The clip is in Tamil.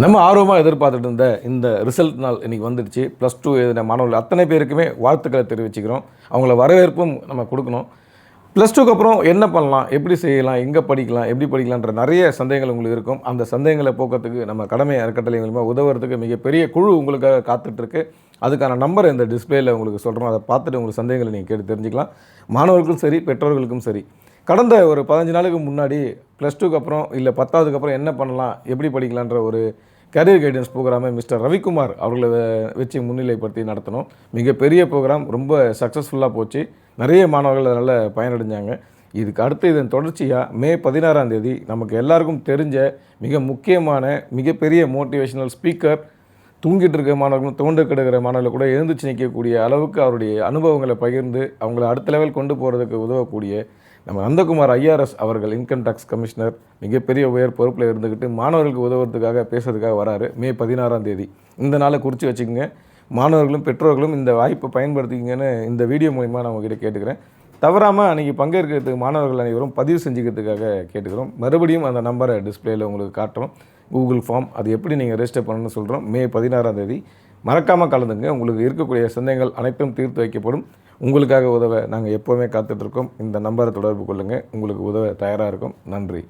நம்ம ஆர்வமாக எதிர்பார்த்துட்டு இருந்த இந்த ரிசல்ட் நாள் இன்றைக்கி வந்துடுச்சு. +2 எழுதின மாணவர்கள் அத்தனை பேருக்குமே வாழ்த்துக்களை தெரிவிச்சுக்கிறோம். அவங்கள வரவேற்பும் நம்ம கொடுக்கணும். +2க்கு அப்புறம் என்ன பண்ணலாம், எப்படி செய்யலாம், எங்கே படிக்கலாம், எப்படி படிக்கலான்ற நிறைய சந்தேகங்கள் உங்களுக்கு இருக்கும். அந்த சந்தேகங்களை போக்கிறதுக்கு நம்ம கடமை அறக்கட்டளை மூலமா உதவுறதுக்கு மிகப்பெரிய குழு உங்களுக்காக காத்துட்ருக்கு. அதுக்கான நம்பரை இந்த டிஸ்பிளேயில் உங்களுக்கு சொல்கிறோம். அதை பார்த்துட்டு உங்களுக்கு சந்தேகங்களை நீங்கள் கேட்டு தெரிஞ்சுக்கலாம். மாணவர்களுக்கும் சரி, பெற்றோர்களுக்கும் சரி. கடந்த ஒரு 15 நாளுக்கு முன்னாடி +2க்கு அப்புறம் இல்லை 10வதுக்கு அப்புறம் என்ன பண்ணலாம், எப்படி படிக்கலான்ற ஒரு கரியர் கைடன்ஸ் ப்ரோக்ராமை மிஸ்டர் ரவிக்குமார் அவர்களை வச்சு முன்னிலைப்படுத்தி நடத்தினோம். மிகப்பெரிய ப்ரோக்ராம், ரொம்ப சக்ஸஸ்ஃபுல்லாக போச்சு. நிறைய மாணவர்கள் அதனால் பயனடைஞ்சாங்க. இதுக்கு அடுத்து இதன் தொடர்ச்சியாக மே 16ஆம் தேதி நமக்கு எல்லாருக்கும் தெரிஞ்ச மிக முக்கியமான மிகப்பெரிய மோட்டிவேஷனல் ஸ்பீக்கர், தூங்கிட்டு இருக்க மாணவர்களும் தோண்டு கிடக்கிற மாணவர்களை கூட எழுந்துச்சு நிற்கக்கூடிய அளவுக்கு அவருடைய அனுபவங்களை பகிர்ந்து அவங்கள அடுத்த லெவல் கொண்டு போகிறதுக்கு உதவக்கூடிய நம்ம நந்தகுமார் ஐஆர்எஸ் அவர்கள், இன்கம் டேக்ஸ் கமிஷனர், மிகப்பெரிய உயர் பொறுப்பில் இருந்துக்கிட்டு மாணவர்களுக்கு உதவுறதுக்காக பேசுறதுக்காக வராரு. மே 16ஆம் தேதி இந்த நாளை குறித்து வச்சுக்கோங்க. மாணவர்களும் பெற்றோர்களும் இந்த வாய்ப்பை பயன்படுத்திக்கிங்கன்னு இந்த வீடியோ மூலிமா நான் உங்ககிட்ட கேட்டுக்கிறேன். தவறாமல் அன்றைக்கி பங்கேற்கிறதுக்கு மாணவர்கள் அனைவரும் பதிவு செஞ்சுக்கிறதுக்காக கேட்டுக்கிறோம். மறுபடியும் அந்த நம்பரை டிஸ்பிளேயில் உங்களுக்கு காட்டுறோம். கூகுள் ஃபார்ம், அது எப்படி நீங்கள் ரெஜிஸ்டர் பண்ணணும்னு சொல்கிறோம். மே 16ஆம் தேதி மறக்காமல் கலந்துங்க. உங்களுக்கு இருக்கக்கூடிய சந்தேகங்கள் அனைத்தும் தீர்த்து வைக்கப்படும். உங்களுக்காக உதவ நாங்கள் எப்போவுமே காத்துட்ருக்கோம். இந்த நம்பரை தொடர்பு கொள்ளுங்கள். உங்களுக்கு உதவ தயாராக இருக்கும். நன்றி.